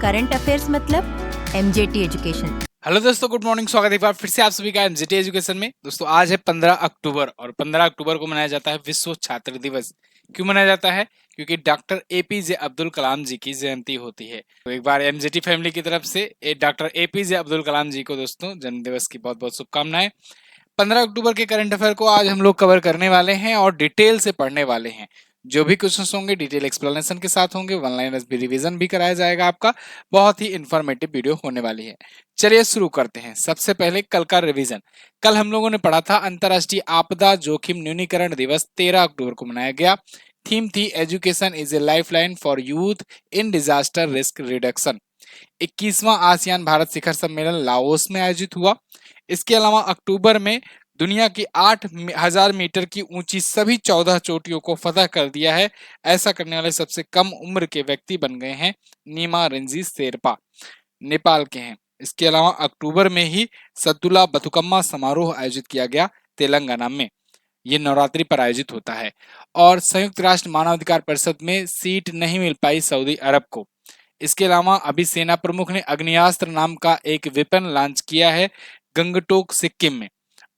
Current affairs मतलब MJT education. Hello दोस्तों, good morning. स्वागत है एक बार फिर से आप सभी का एमजेटी एजुकेशन में। दोस्तों आज है 15 अक्टूबर और 15 अक्टूबर को मनाया जाता है विश्व छात्र दिवस। क्यों मनाया जाता है? क्योंकि डॉक्टर एपीजे अब्दुल कलाम जी की जयंती होती है। तो एक बार एमजेटी फैमिली की तरफ से डॉक्टर एपीजे अब्दुल कलाम जी को दोस्तों जन्म दिवस की बहुत बहुत शुभकामनाएं। 15 अक्टूबर के करंट अफेयर को आज हम लोग कवर करने वाले हैं और डिटेल से पढ़ने वाले हैं। जो भी क्वेश्चंस होंगे डिटेल एक्सप्लेनेशन के साथ होंगे, वन लाइनर्स भी रिवीजन भी कराया जाएगा आपका। बहुत ही इंफॉर्मेटिव वीडियो होने वाली है। चलिए शुरू करते हैं। सबसे पहले कल का रिवीजन। कल हम लोगों ने पढ़ा था अंतर्राष्ट्रीय आपदा जोखिम न्यूनीकरण दिवस 13 अक्टूबर को मनाया गया। थीम थी education is a lifeline for youth in disaster risk reduction. 21वां आसियान भारत शिखर सम्मेलन लाओस में आयोजित हुआ। इसके अलावा अक्टूबर में दुनिया की 8,000 मीटर की ऊंची सभी 14 चोटियों को फतह कर दिया है। ऐसा करने वाले सबसे कम उम्र के व्यक्ति बन गए हैं नीमा रिंजी शेरपा, नेपाल के हैं। इसके अलावा अक्टूबर में ही सद्दुला बथुकम्मा समारोह आयोजित किया गया तेलंगाना में। ये नवरात्रि पर आयोजित होता है। और संयुक्त राष्ट्र मानवाधिकार परिषद में सीट नहीं मिल पाई सऊदी अरब को। इसके अलावा अभी सेना प्रमुख ने अग्नियास्त्र नाम का एक वेपन लॉन्च किया है गंगटोक सिक्किम में।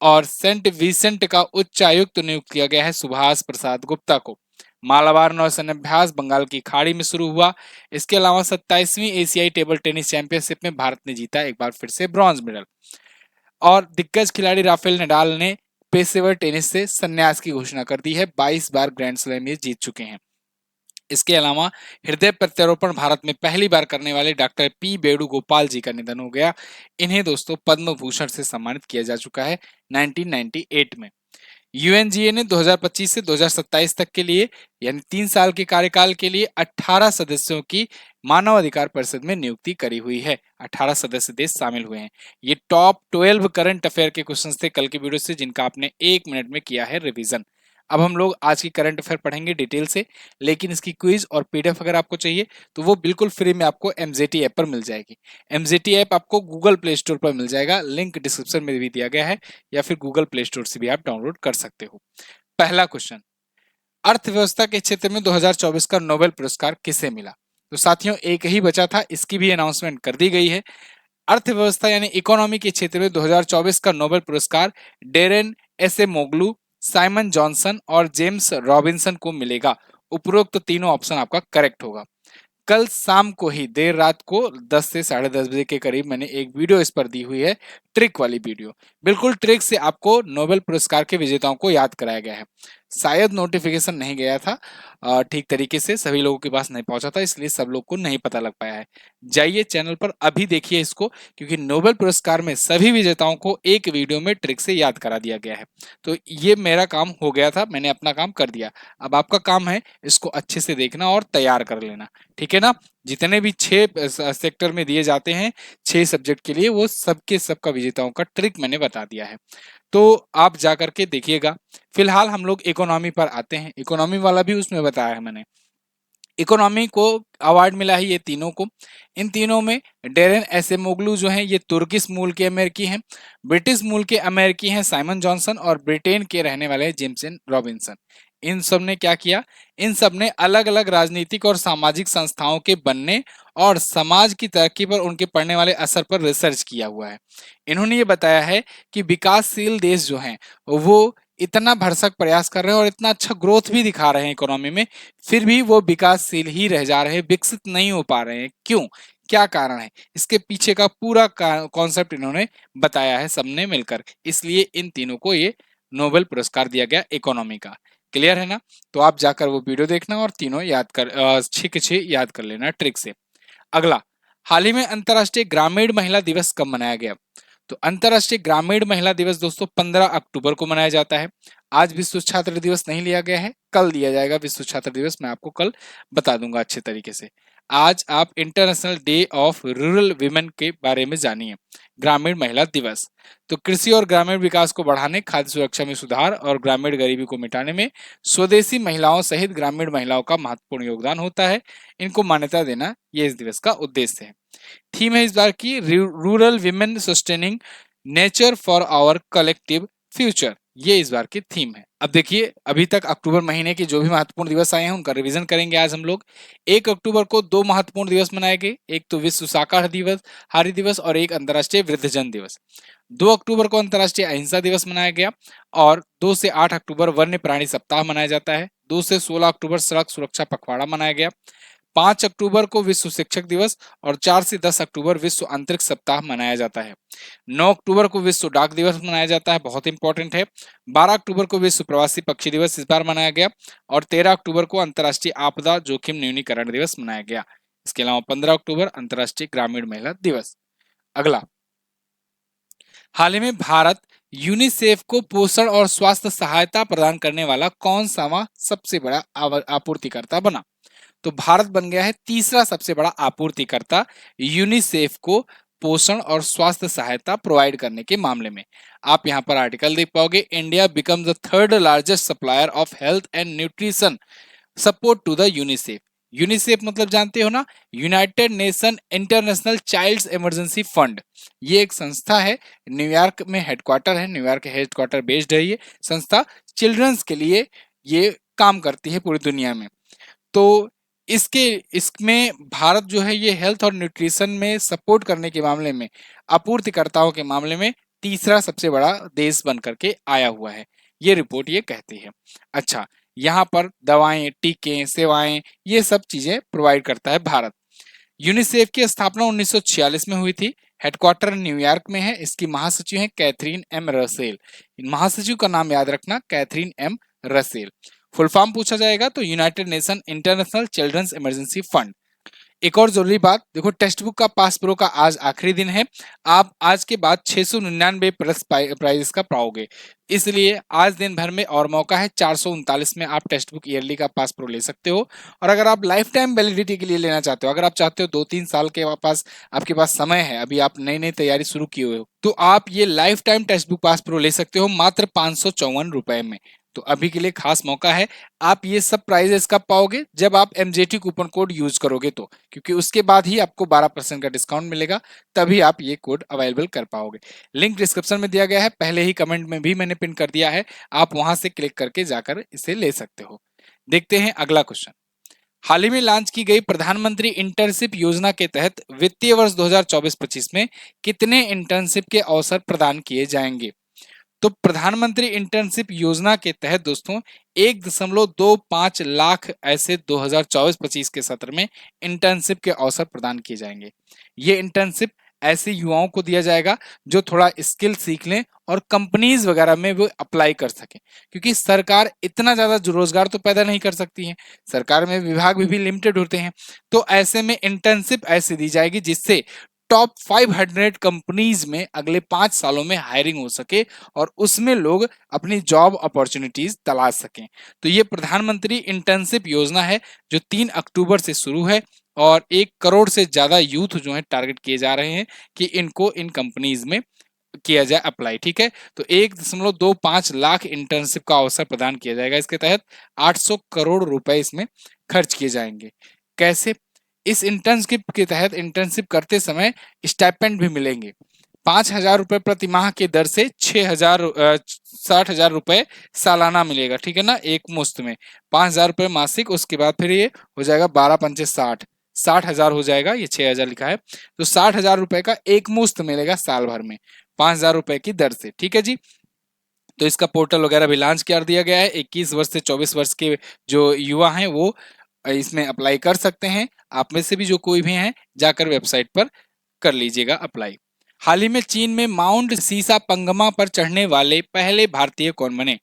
और सेंट विंसेंट का उच्चायुक्त नियुक्त किया गया है सुभाष प्रसाद गुप्ता को। मालाबार नौसैन्य अभ्यास बंगाल की खाड़ी में शुरू हुआ। इसके अलावा 27वीं एशियाई टेबल टेनिस चैंपियनशिप में भारत ने जीता एक बार फिर से ब्रॉन्ज मेडल। और दिग्गज खिलाड़ी राफेल नडाल ने पेशेवर टेनिस से संन्यास की घोषणा कर दी है। 22 बार ग्रैंड स्लैम ये जीत चुके हैं। इसके अलावा हृदय प्रत्यारोपण भारत में पहली बार करने वाले डॉक्टर पी वेणुगोपाल जी का निधन हो गया। इन्हें दोस्तों पद्म भूषण से सम्मानित किया जा चुका है 1998 में। यूएनजीए ने 2025 से 2027 तक के लिए यानी 3 साल के कार्यकाल के लिए 18 सदस्यों की मानव अधिकार परिषद में नियुक्ति करी हुई है। 18 सदस्य देश शामिल हुए हैं। ये टॉप 12 करंट अफेयर के क्वेश्चंस थे कल के वीडियो से, जिनका आपने 1 मिनट में किया है रिवीजन। अब हम लोग आज की करंट अफेयर पढ़ेंगे डिटेल से, लेकिन इसकी क्विज और पीडीएफ अगर आपको चाहिए तो वो बिल्कुल फ्री में आपको एमजेटी ऐप पर मिल जाएगी। एमजेटी ऐप आपको गूगल प्ले स्टोर पर मिल जाएगा, लिंक डिस्क्रिप्शन में भी दिया गया है, या फिर गूगल प्ले स्टोर से भी आप डाउनलोड कर सकते हो। पहला क्वेश्चन, अर्थव्यवस्था के क्षेत्र में 2024 का नोबेल पुरस्कार किसे मिला? तो साथियों एक ही बचा था, इसकी भी अनाउंसमेंट कर दी गई है। अर्थव्यवस्था यानी इकोनॉमी के क्षेत्र में 2024 का नोबेल पुरस्कार डेरेन एसेमोग्लू, साइमन जॉनसन और जेम्स रॉबिन्सन को मिलेगा। उपरोक्त तीनों ऑप्शन आपका करेक्ट होगा। कल शाम को ही देर रात को 10 से 10:30 बजे के करीब मैंने एक वीडियो इस पर दी हुई है, ट्रिक वाली वीडियो। बिल्कुल ट्रिक से आपको नोबेल पुरस्कार के विजेताओं को याद कराया गया है। शायद नोटिफिकेशन नहीं गया था ठीक तरीके से, सभी लोगों के पास नहीं पहुंचा था, इसलिए सब लोग को नहीं पता लग पाया है। जाइए चैनल पर अभी देखिए इसको, क्योंकि नोबेल पुरस्कार में सभी विजेताओं को एक वीडियो में ट्रिक से याद करा दिया गया है। तो ये मेरा काम हो गया था, मैंने अपना काम कर दिया। अब आपका काम है इसको अच्छे से देखना और तैयार कर लेना, ठीक है ना? जितने भी 6 सेक्टर में दिए जाते हैं 6 सब्जेक्ट के लिए, वो सबके सबका विजेताओं का ट्रिक मैंने बता दिया है, तो आप जा करके देखिएगा। फिलहाल हम लोग इकोनॉमी पर आते हैं। इकोनॉमी वाला भी उसमें बताया है मैंने। इकोनॉमी को अवार्ड मिला है ये तीनों को। इन तीनों में डेरेन एसेमोग्लू जो हैं ये तुर्किश मूल के अमेरिकी हैं, ब्रिटिश मूल के अमेरिकी हैं साइमन जॉनसन, और ब्रिटेन के रहने वाले हैं जेम्स रॉबिन्सन। इन सब ने क्या किया? इन सब ने अलग अलग राजनीतिक और सामाजिक संस्थाओं के बनने और समाज की तरक्की पर उनके पड़ने वाले असर पर रिसर्च किया हुआ है। इन्होंने ये बताया है कि विकासशील देश जो हैं वो इतना भरसक प्रयास कर रहे हैं और इतना अच्छा ग्रोथ भी दिखा रहे हैं इकोनॉमी में, फिर भी वो विकासशील ही रह जा रहे हैं, विकसित नहीं हो पा रहे हैं। क्यों? क्या कारण है? इसके पीछे का पूरा कॉन्सेप्ट इन्होंने बताया है सबने मिलकर, इसलिए इन तीनों को ये नोबेल पुरस्कार दिया गया इकोनॉमी का। क्लियर है ना? तो आप जाकर वो वीडियो देखना और तीनों याद कर 6 के 6 याद कर लेना ट्रिक से। अगला, हाल ही में अंतर्राष्ट्रीय ग्रामीण महिला दिवस कब मनाया गया? तो अंतर्राष्ट्रीय ग्रामीण महिला दिवस दोस्तों 15 अक्टूबर को मनाया जाता है। आज विश्व छात्र दिवस नहीं लिया गया है, कल दिया जाएगा विश्व छात्र दिवस, मैं आपको कल बता दूंगा अच्छे तरीके से। आज आप international day of rural women के बारे में जानिए, ग्रामीण महिला दिवस। तो कृषि और ग्रामीण विकास को बढ़ाने, खाद्य सुरक्षा में सुधार और ग्रामीण गरीबी को मिटाने में स्वदेशी महिलाओं सहित ग्रामीण महिलाओं का महत्वपूर्ण योगदान होता है। इनको मान्यता देना ये इस दिवस का उद्देश्य है। थीम है इस बार की rural women sustaining nature for our collective future, ये इस बार की थीम है। अब देखिए, अभी तक अक्टूबर महीने के जो भी महत्वपूर्ण दिवस आए हैं उनका रिवीजन करेंगे आज हम लोग। 1 अक्टूबर को दो महत्वपूर्ण दिवस मनाए गए, एक तो विश्व शाकाहारी दिवस हारी दिवस और एक अंतर्राष्ट्रीय वृद्धजन दिवस। 2 अक्टूबर को अंतर्राष्ट्रीय अहिंसा दिवस मनाया गया और 2 से 8 अक्टूबर वन्य प्राणी सप्ताह मनाया जाता है। 2 से 16 अक्टूबर सड़क सुरक्षा पखवाड़ा मनाया गया। 5 अक्टूबर को विश्व शिक्षक दिवस और 4 से 10 अक्टूबर विश्व अंतरिक्ष सप्ताह मनाया जाता है। 9 अक्टूबर को विश्व डाक दिवस मनाया जाता है, बहुत इंपॉर्टेंट है। 12 अक्टूबर को विश्व प्रवासी पक्षी दिवस इस बार मनाया गया और 13 अक्टूबर को अंतर्राष्ट्रीय आपदा जोखिम न्यूनीकरण दिवस मनाया गया। इसके अलावा 15 अक्टूबर अंतर्राष्ट्रीय ग्रामीण महिला दिवस। अगला, हाल ही में भारत यूनिसेफ को पोषण और स्वास्थ्य सहायता प्रदान करने वाला कौन सा सबसे बड़ा आपूर्तिकर्ता बना? तो भारत बन गया है तीसरा सबसे बड़ा आपूर्तिकर्ता यूनिसेफ को पोषण और स्वास्थ्य सहायता प्रोवाइड करने के मामले में। आप यहां पर आर्टिकल देख पाओगे, India become the third largest supplier of health and nutrition support to the UNICEF. UNICEF मतलब जानते हो ना, United Nation International Child's Emergency Fund. ये एक संस्था है, न्यूयॉर्क में हेडक्वार्टर है, न्यूयॉर्क हेडक्वार्टर बेस्ड है। ये संस्था चिल्ड्रंस के लिए ये काम करती है पूरी दुनिया में। तो इसमें भारत जो है ये हेल्थ और न्यूट्रिशन में सपोर्ट करने के मामले में, आपूर्तिकर्ताओं के मामले में तीसरा सबसे बड़ा देश बन करके आया हुआ है, ये रिपोर्ट ये कहती है। अच्छा, यहाँ पर दवाएं, टीके, सेवाएं, ये सब चीजें प्रोवाइड करता है भारत। यूनिसेफ की स्थापना 1946 में हुई थी। हेडक्वार्टर न्यूयॉर्क में है। इसकी महासचिव है कैथरीन एम रसेल। महासचिव का नाम याद रखना, Catherine M Russell. Full form पूछा जाएगा तो United Nation International Children's Emergency Fund. एक और जरूरी बात, देखो टेक्स्ट बुक का पास प्रो का आज आखिरी दिन है। आप आज के बाद 699 प्लस प्राइजेस का पाओगे, इसलिए आज दिन भर में और मौका है। 439 में आप टेक्स्ट बुक ईयरली का पास प्रो ले सकते हो। और अगर आप लाइफ टाइम वैलिडिटी के लिए लेना चाहते हो, अगर आप चाहते हो 2-3 साल के पास आपके पास समय है, अभी आप नई नई तैयारी शुरू किए हुए हो, तो आप ये life time text book pass pro ले सकते हो मात्र 554 रुपए में। तो अभी के लिए खास मौका है। आप ये सब प्राइजेस कब पाओगे? जब आप एमजेटी कूपन कोड यूज करोगे तो, क्योंकि उसके बाद ही आपको 12% का डिस्काउंट मिलेगा, तभी आप ये कोड अवेलेबल कर पाओगे। लिंक डिस्क्रिप्शन में दिया गया है, पहले ही कमेंट में भी मैंने पिन कर दिया है, आप वहां से क्लिक करके जाकर इसे ले सकते हो। देखते हैं अगला क्वेश्चन। हाल ही में लॉन्च की गई प्रधानमंत्री इंटर्नशिप योजना के तहत वित्तीय वर्ष 2024-25 में कितने इंटर्नशिप के अवसर प्रदान किए जाएंगे? तो प्रधानमंत्री इंटर्नशिप योजना के तहत दोस्तों 1.25 लाख ऐसे 2024-25 के सत्र में इंटर्नशिप के अवसर प्रदान किए जाएंगे। ये इंटर्नशिप ऐसे युवाओं को दिया जाएगा जो थोड़ा स्किल सीख लें और कंपनीज वगैरह में वो अप्लाई कर सकें, क्योंकि सरकार इतना ज्यादा रोजगार तो पैदा नहीं कर सकती है, सरकार में विभाग भी लिमिटेड होते हैं। तो ऐसे में इंटर्नशिप ऐसी दी जाएगी जिससे टॉप 500 कंपनीज में अगले 5 सालों में हायरिंग हो सके और उसमें लोग अपनी जॉब अपॉर्चुनिटीज तलाश सकें। तो ये प्रधानमंत्री इंटर्नशिप योजना है जो 3 अक्टूबर से शुरू है और 1 करोड़ से ज्यादा यूथ जो है टारगेट किए जा रहे हैं कि इनको इन कंपनीज में किया जाए अप्लाई। ठीक है, तो 1.25 लाख इंटर्नशिप का अवसर प्रदान किया जाएगा। इसके तहत 800 करोड़ रुपए इसमें खर्च किए जाएंगे। कैसे? इस इंटर्नशिप के तहत इंटर्नशिप करते समय स्टाइपेंड भी मिलेंगे। 5,000 रुपए प्रति माह के दर से 60,000 रुपए सालाना मिलेगा। ठीक है ना, एक मुश्त में 5,000 रुपए मासिक। उसके बाद फिर ये हो जाएगा 12 पंचे 60,000 हो जाएगा, ये 6,000 लिखा है, तो 60,000 रुपए का एक मुश्त मिलेगा साल भर में 5,000 रुपए की दर से। ठीक है जी, तो इसका पोर्टल वगैरह भी लॉन्च कर दिया गया है। 21 वर्ष से 24 वर्ष के जो युवा हैं वो इसमें अप्लाई कर सकते हैं। आप में से भी जो कोई भी हैं जाकर वेबसाइट पर कर लीजिएगा अप्लाई। हाल ही में चीन में माउंट सीसा पंगमा पर चढ़ने वाले पहले भारतीय कौन बने?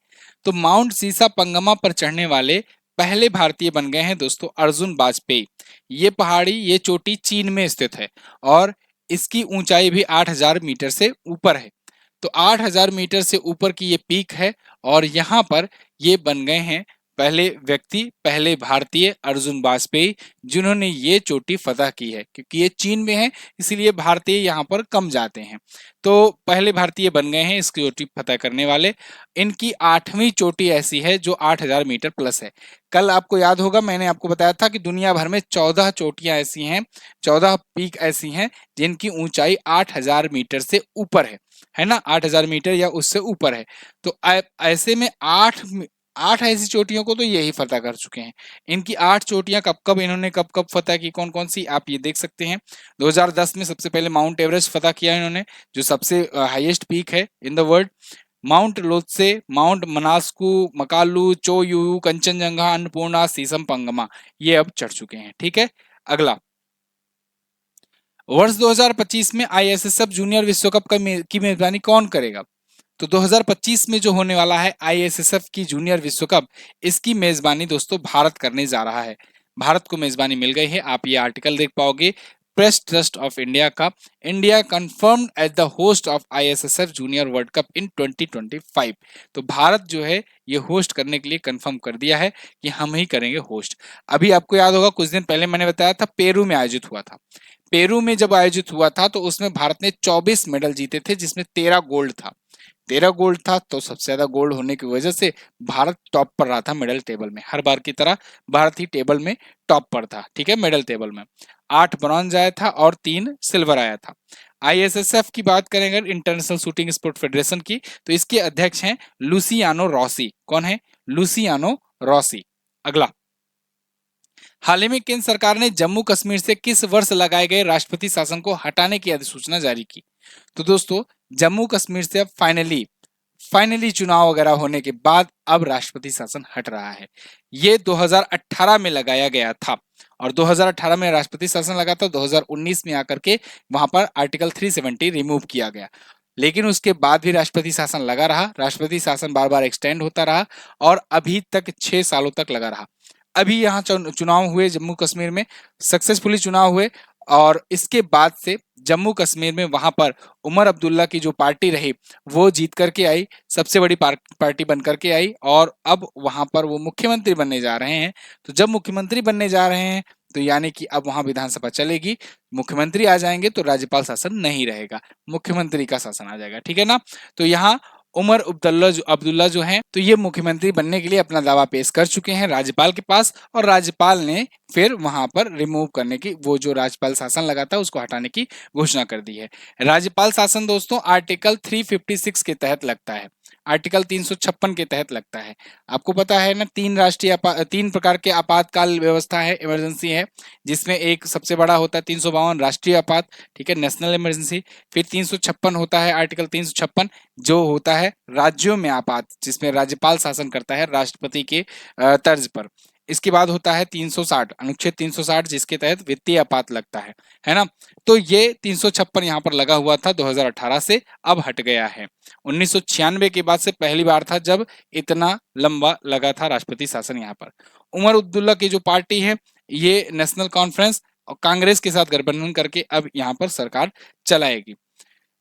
तो माउंट सीसा पंगमा पर चढ़ने वाले पहले भारतीय बन गए हैं दोस्तों अर्जुन वाजपेयी। ये पहाड़ी, ये चोटी चीन में स्थित है और इसकी ऊंचाई भी 8,000 मीटर से ऊपर है। तो 8,000 मीटर से ऊपर की ये पीक है और यहाँ पर ये बन गए हैं पहले व्यक्ति, पहले भारतीय अर्जुन वाजपेयी, जिन्होंने ये चोटी फतह की है। क्योंकि ये चीन में है इसलिए भारतीय यहाँ पर कम जाते हैं, तो पहले भारतीय बन गए हैं इसकी चोटी फतह करने वाले। इनकी 8वीं चोटी ऐसी है जो 8,000 मीटर प्लस है। कल आपको याद होगा मैंने आपको बताया था कि दुनिया भर में 14 चोटियां ऐसी हैं, 14 पीक ऐसी हैं जिनकी ऊंचाई 8,000 मीटर से ऊपर है ना, 8,000 मीटर या उससे ऊपर है। तो ऐसे में 8 ऐसी चोटियों को तो यही फतह कर चुके हैं। इनकी 8 चोटियां कब कब इन्होंने कब कब फतह की, कौन कौन सी, आप ये देख सकते हैं। 2010 में सबसे पहले माउंट एवरेस्ट फतह किया इन्होंने, जो सबसे हाईएस्ट पीक है in the world. Mount Lhotse, mount Manaslu, Makalu, Cho Oyu, Kanchenjunga, Annapurna, Shishapangma, ये अब चढ़ चुके हैं। ठीक है, अगला वर्ष 2025 में आईएसएसएफ जूनियर विश्व कप की मेजबानी कौन करेगा? तो 2025 में जो होने वाला है आईएसएसएफ की जूनियर विश्व कप, इसकी मेजबानी दोस्तों भारत करने जा रहा है। भारत को मेजबानी मिल गई है, आप ये आर्टिकल देख पाओगे प्रेस ट्रस्ट ऑफ इंडिया का। India confirmed as the host of ISSF junior world cup in 2025। तो भारत जो है ये होस्ट करने के लिए कंफर्म कर दिया है कि हम ही करेंगे होस्ट। अभी आपको याद होगा कुछ दिन पहले मैंने बताया था पेरू में आयोजित हुआ था। पेरू में जब आयोजित हुआ था तो उसमें भारत ने 24 मेडल जीते थे, जिसमें 13 गोल्ड था। 13 गोल्ड था, तो सबसे ज्यादा गोल्ड होने की वजह से भारत टॉप पर रहा था मेडल टेबल में। हर बार की तरह भारत ही टेबल में टॉप पर था। ठीक है, मेडल टेबल में 8 ब्रॉन्ज आया था और 3 सिल्वर आया था। आईएसएसएफ की बात करें अगर, इंटरनेशनल शूटिंग स्पोर्ट फेडरेशन की, तो इसके अध्यक्ष हैं लुसियानो रॉसी। कौन है? Luciano Rossi. अगला, हाल ही में केंद्र सरकार ने जम्मू कश्मीर से किस वर्ष लगाए गए राष्ट्रपति शासन को हटाने की अधिसूचना जारी की? तो दोस्तों जम्मू कश्मीर से अब फाइनली चुनाव वगैरह होने के बाद अब राष्ट्रपति शासन हट रहा है। ये 2018 में लगाया गया था और 2018 में राष्ट्रपति शासन लगा था, 2019 में आकर के वहां पर आर्टिकल 370 रिमूव किया गया। लेकिन उसके बाद भी राष्ट्रपति शासन लगा रहा, राष्ट्रपति शासन बार बार एक्सटेंड होता रहा और अभी तक 6 सालों तक लगा रहा। अभी यहाँ चुनाव हुए जम्मू कश्मीर में, सक्सेसफुली चुनाव हुए और इसके बाद से जम्मू कश्मीर में वहां पर उमर अब्दुल्ला की जो पार्टी रही वो जीत करके आई, सबसे बड़ी पार्टी बन करके आई और अब वहां पर वो मुख्यमंत्री बनने जा रहे हैं। तो जब मुख्यमंत्री बनने जा रहे हैं तो यानी कि अब वहां विधानसभा चलेगी, मुख्यमंत्री आ जाएंगे तो राज्यपाल शासन नहीं रहेगा, मुख्यमंत्री का शासन आ जाएगा। ठीक है ना? तो यहाँ उमर अब्दुल्ला जो हैं तो ये मुख्यमंत्री बनने के लिए अपना दावा पेश कर चुके हैं राज्यपाल के पास और राज्यपाल ने फिर वहां पर रिमूव करने की, वो जो राज्यपाल शासन लगा था उसको हटाने की घोषणा कर दी है। राज्यपाल शासन दोस्तों आर्टिकल 356 के तहत लगता है, आर्टिकल 356 के तहत लगता है। आपको पता है ना, 3 प्रकार के आपातकाल व्यवस्था है, इमरजेंसी है, जिसमें एक सबसे बड़ा होता है 352 राष्ट्रीय आपात, ठीक है, नेशनल इमरजेंसी। फिर 356 होता है, आर्टिकल 356 जो होता है राज्यों में आपात, जिसमें राज्यपाल शासन करता है राष्ट्रपति के तर्ज पर। इसके बाद होता है 360, अनुच्छेद 360, जिसके तहत वित्तीय आपात लगता है ना? तो ये 356 यहाँ पर लगा हुआ था 2018 से, अब हट गया है। 1996 के बाद से पहली बार था जब इतना लंबा लगा था राष्ट्रपति शासन यहाँ पर। उमर अब्दुल्ला की जो पार्टी है ये नेशनल कॉन्फ्रेंस और कांग्रेस के साथ गठबंधन करके अब यहाँ पर सरकार चलाएगी।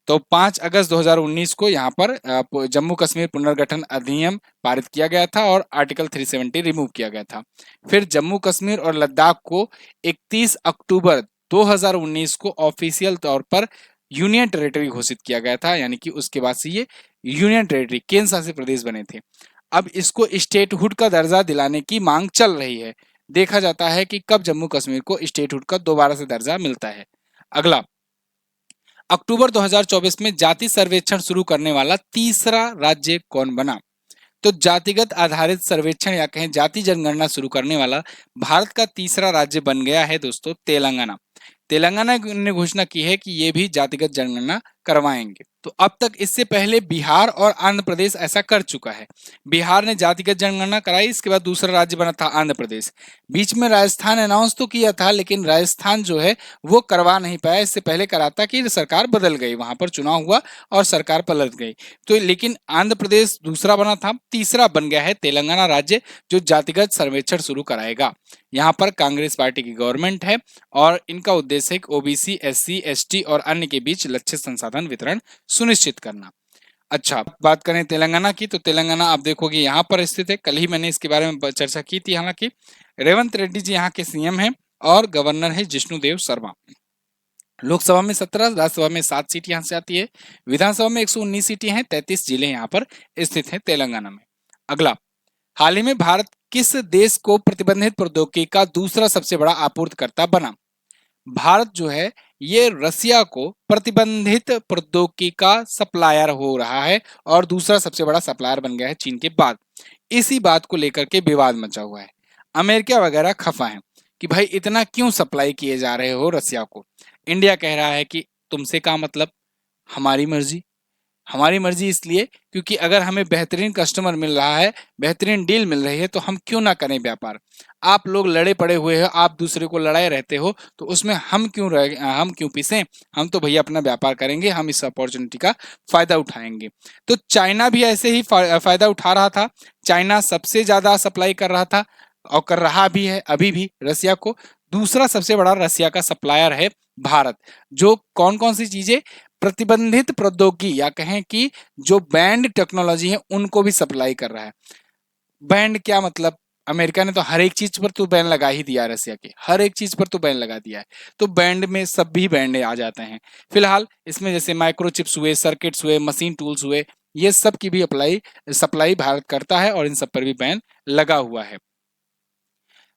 तो 5 अगस्त 2019 को यहाँ पर जम्मू कश्मीर पुनर्गठन अधिनियम पारित किया गया था और आर्टिकल 370 रिमूव किया गया था। फिर जम्मू कश्मीर और लद्दाख को 31 अक्टूबर 2019 को ऑफिशियल तौर पर यूनियन टेरिटरी घोषित किया गया था, यानी कि उसके बाद से ये यूनियन टेरिटरी, केंद्र शासित प्रदेश बने थे। अब इसको स्टेटहुड का दर्जा दिलाने की मांग चल रही है। देखा जाता है कि कब जम्मू कश्मीर को स्टेटहुड का दोबारा से दर्जा मिलता है। अगला, अक्टूबर 2024 में जाति सर्वेक्षण शुरू करने वाला तीसरा राज्य कौन बना? तो जातिगत आधारित सर्वेक्षण या कहें जाति जनगणना शुरू करने वाला भारत का तीसरा राज्य बन गया है दोस्तों तेलंगाना। तेलंगाना ने घोषणा की है कि ये भी जातिगत जनगणना करवाएंगे। तो अब तक इससे पहले बिहार और आंध्र प्रदेश ऐसा कर चुका है। बिहार ने जातिगत जनगणना कराई, इसके बाद दूसरा राज्य बना था आंध्र प्रदेश। बीच में राजस्थान अनाउंस तो किया था, लेकिन राजस्थान जो है वो करवा नहीं पाया। इससे पहले करा था कि सरकार बदल गई, वहां पर चुनाव हुआ और सरकार पलट गई। तो लेकिन आंध्र प्रदेश दूसरा बना था, तीसरा बन गया है तेलंगाना राज्य जो जातिगत सर्वेक्षण शुरू कराएगा। यहाँ पर कांग्रेस पार्टी की गवर्नमेंट है और इनका उद्देश्य है ओबीसी, एससी, एसटी और अन्य के बीच लक्षित संसाधन वितरण सुनिश्चित करना। अच्छा, बात करें तेलंगाना की, तो तेलंगाना आप देखोगे यहाँ पर स्थित है। कल ही मैंने इसके बारे में चर्चा की थी। हालांकि रेवंत रेड्डी जी यहाँ के सीएम हैं और गवर्नर है जिष्णुदेव शर्मा। लोकसभा में 17, राज्यसभा में 7 सीट यहाँ से आती है, विधानसभा में 119 सीटें हैं, 33 जिले यहाँ पर स्थित हैं तेलंगाना में। अगला, हाल ही में भारत किस देश को प्रतिबंधित प्रौद्योगिकी का दूसरा सबसे बड़ा आपूर्तिकर्ता बना? भारत जो है ये रसिया को प्रतिबंधित प्रौद्योगिकी का सप्लायर हो रहा है और दूसरा सबसे बड़ा सप्लायर बन गया है चीन के बाद। इसी बात को लेकर के विवाद मचा हुआ है। अमेरिका वगैरह खफा है कि भाई इतना क्यों सप्लाई किए जा रहे हो रसिया को। इंडिया कह रहा है कि तुमसे क्या मतलब, हमारी मर्जी। हमारी मर्जी इसलिए क्योंकि अगर हमें बेहतरीन कस्टमर मिल रहा है, बेहतरीन डील मिल रही है, तो हम क्यों ना करें व्यापार। आप लोग लड़े पड़े हुए हो, आप दूसरे को लड़ाए रहते हो, तो उसमें हम क्यों पिसें। हम तो भैया अपना व्यापार करेंगे, हम इस अपॉर्चुनिटी का फायदा उठाएंगे। तो चाइना भी ऐसे ही फायदा उठा रहा था। चाइना सबसे ज्यादा सप्लाई कर रहा था और कर रहा भी है अभी भी रसिया को। दूसरा सबसे बड़ा रसिया का सप्लायर है भारत, जो कौन कौन सी चीजें, प्रतिबंधित प्रौद्योगिकी या कहें कि जो बैंड टेक्नोलॉजी है उनको भी सप्लाई कर रहा है। बैंड क्या मतलब, अमेरिका ने तो हर एक चीज पर तो बैन लगा ही दिया है, रसिया के हर एक चीज पर तो बैन लगा दिया है। तो बैंड में सब भी बैंड आ जाते हैं। फिलहाल इसमें जैसे माइक्रोचिप्स हुए, सर्किट्स हुए, मशीन टूल्स हुए, ये सब की भी सप्लाई भारत करता है और इन सब पर भी बैन लगा हुआ है।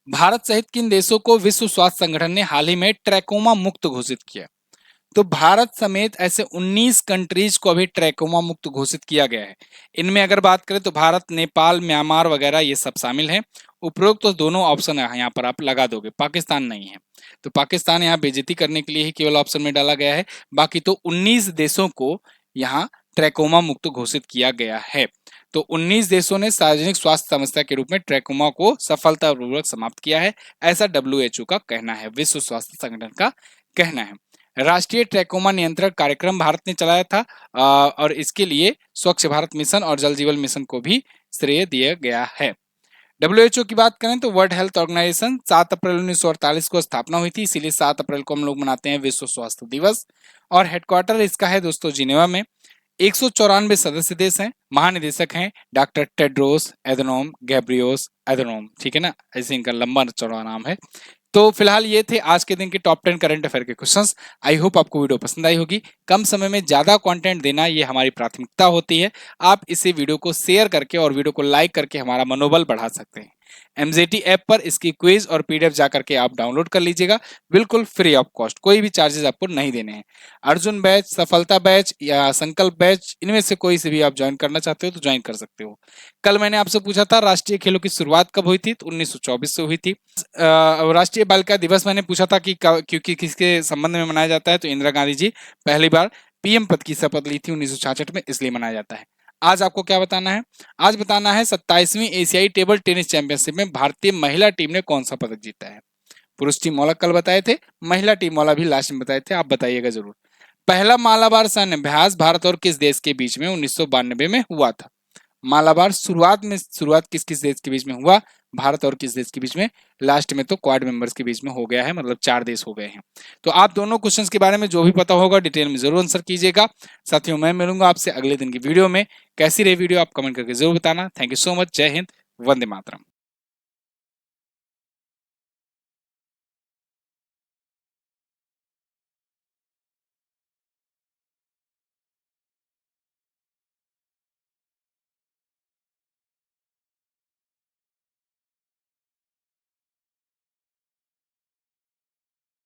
भारत सहित किन देशों को विश्व स्वास्थ्य संगठन ने हाल ही में ट्रैकोमा मुक्त घोषित किया। तो भारत समेत ऐसे 19 कंट्रीज को अभी ट्रैकोमा मुक्त घोषित किया गया है। इनमें अगर बात करें तो भारत, नेपाल, म्यांमार वगैरह ये सब शामिल हैं। उपरोक्त तो दोनों ऑप्शन है यहाँ पर आप लगा दोगे, पाकिस्तान नहीं है। तो पाकिस्तान यहाँ बेइज्जती करने के लिए ही केवल ऑप्शन में डाला गया है। बाकी तो 19 देशों को यहाँ ट्रैकोमा मुक्त घोषित किया गया है। तो 19 देशों ने सार्वजनिक स्वास्थ्य समस्या के रूप में ट्रैकोमा को सफलतापूर्वक समाप्त किया है, ऐसा WHO का कहना है, विश्व स्वास्थ्य संगठन का कहना है। राष्ट्रीय ट्रैकोमा नियंत्रण कार्यक्रम भारत ने चलाया था और इसके लिए स्वच्छ भारत मिशन और जल जीवन मिशन को भी श्रेय दिया गया है। WHO की बात करें तो वर्ल्ड हेल्थ ऑर्गेनाइजेशन 7 अप्रैल 1948 को स्थापना हुई थी, इसीलिए 7 अप्रैल को हम लोग मनाते हैं विश्व स्वास्थ्य दिवस। और हेडक्वार्टर इसका है दोस्तों जिनेवा में। 194 सदस्य देश हैं। महानिदेशक हैं डॉक्टर टेड्रोस एधनोम गैब्रियोस एधनोम, ठीक है ना, ऐसे इनका लंबा चौड़ा नाम है। तो फिलहाल ये थे आज के दिन के टॉप 10 करंट अफेयर के क्वेश्चंस। आई होप आपको वीडियो पसंद आई होगी। कम समय में ज्यादा कंटेंट देना ये हमारी प्राथमिकता होती है। आप इसे वीडियो को शेयर करके और वीडियो को लाइक करके हमारा मनोबल बढ़ा सकते हैं। MZT ऐप पर इसकी क्विज और PDF जाकर के आप डाउनलोड कर लीजिएगा, बिल्कुल फ्री ऑफ कॉस्ट, कोई भी चार्जेस आपको नहीं देने हैं। अर्जुन बैच, सफलता बैच या संकल्प बैच, इनमें से कोई से भी आप ज्वाइन करना चाहते हो तो ज्वाइन कर सकते हो। कल मैंने आपसे पूछा था राष्ट्रीय खेलों की शुरुआत कब हुई थी, तो 1924 से हुई थी। राष्ट्रीय बालिका दिवस मैंने पूछा था कि क्योंकि किसके संबंध में मनाया जाता है, तो इंदिरा गांधी जी पहली बार PM पद की शपथ ली थी 1966 में, इसलिए मनाया जाता है। आज आपको क्या बताना है, आज बताना है 27वीं एशियाई टेबल टेनिस चैंपियनशिप में भारतीय महिला टीम ने कौन सा पदक जीता है। पुरुष टीम वाला कल बताए थे, महिला टीम वाला भी लास्ट में बताए थे, आप बताइएगा जरूर। पहला मालाबार सैन्य अभ्यास भारत और किस देश के बीच में 1992 में हुआ था। मालाबार शुरुआत किस किस देश के बीच में हुआ, भारत और किस देश के बीच में, लास्ट में तो क्वाड मेंबर्स के बीच में हो गया है, मतलब 4 देश हो गए हैं। तो आप दोनों क्वेश्चंस के बारे में जो भी पता होगा डिटेल में जरूर आंसर कीजिएगा। साथियों मैं मिलूंगा आपसे अगले दिन की वीडियो में। कैसी रही वीडियो आप कमेंट करके जरूर बताना। Thank you so much. जय हिंद, वंदे मातरम।